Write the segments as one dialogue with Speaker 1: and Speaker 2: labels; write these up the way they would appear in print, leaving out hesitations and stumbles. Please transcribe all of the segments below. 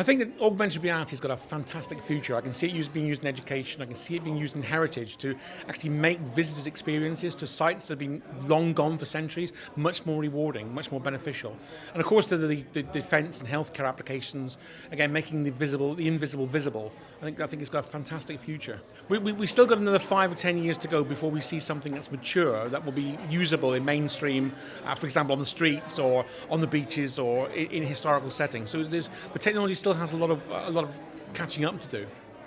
Speaker 1: I think that augmented reality has got a fantastic future. I can see it being used in education. I can see it being used in heritage to actually make visitors' experiences to sites that have been long gone for centuries much more rewarding, much more beneficial. And of course, the defence and healthcare applications, again, making the invisible visible. I think it's got a fantastic future. We still got another 5 or 10 years to go before we see something that's mature, that will be usable in mainstream, for example, on the streets or on the beaches or in historical settings. So the technology still has a lot of catching up to do.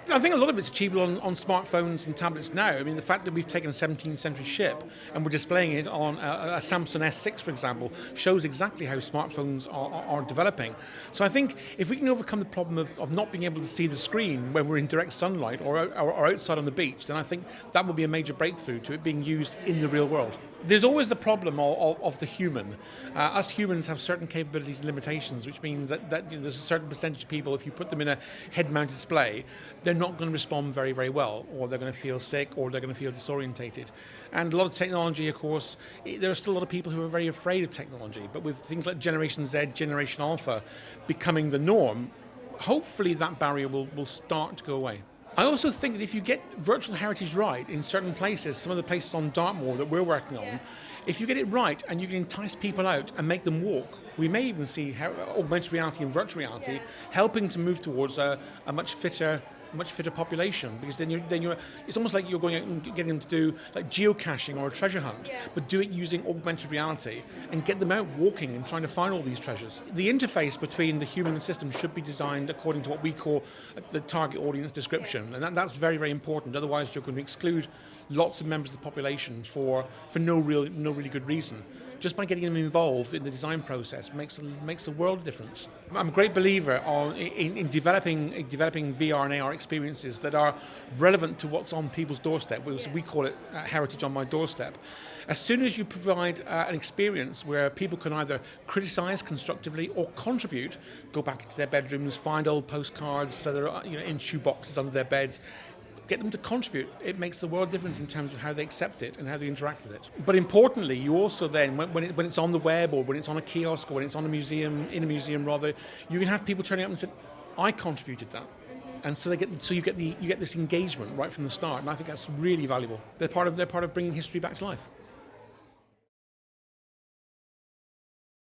Speaker 1: I think a lot of it's achievable on smartphones and tablets now. I mean, the fact that we've taken a 17th century ship and we're displaying it on a Samsung S6, for example, shows exactly how smartphones are developing. So I think if we can overcome the problem of not being able to see the screen when we're in direct sunlight or outside on the beach, then I think that will be a major breakthrough to it being used in the real world. There's always the problem of the human. Us humans have certain capabilities and limitations, which means that there's a certain percentage of people, if you put them in a head-mounted display, they're not going to respond very, very well, or they're going to feel sick, or they're going to feel disorientated. And a lot of technology, of course, there are still a lot of people who are very afraid of technology, but with things like Generation Z, Generation Alpha becoming the norm, hopefully that barrier will start to go away. I also think that if you get virtual heritage right in certain places, some of the places on Dartmoor that we're working on, if you get it right and you can entice people out and make them walk, we may even see augmented reality and virtual reality helping to move towards a much fitter population, because then you're it's almost like you're going out and getting them to do like geocaching or a treasure hunt, but do it using augmented reality and get them out walking and trying to find all these treasures. The interface between the human and the system should be designed according to what we call the target audience description, and that's very, very important. Otherwise, you're going to exclude lots of members of the population for no really good reason. Just by getting them involved in the design process makes a world of difference. I'm a great believer in developing VR and AR experiences that are relevant to what's on people's doorstep. We call it heritage on my doorstep. As soon as you provide an experience where people can either criticize constructively or contribute, go back into their bedrooms, find old postcards that are in shoe boxes under their beds, get them to contribute, it makes the world difference in terms of how they accept it and how they interact with it. But importantly, you also then, when it's on the web or when it's on a kiosk or when it's on in a museum rather, you can have people turning up and say, I contributed that. And so you get this engagement right from the start, and I think that's really valuable. They're part of bringing history back to life.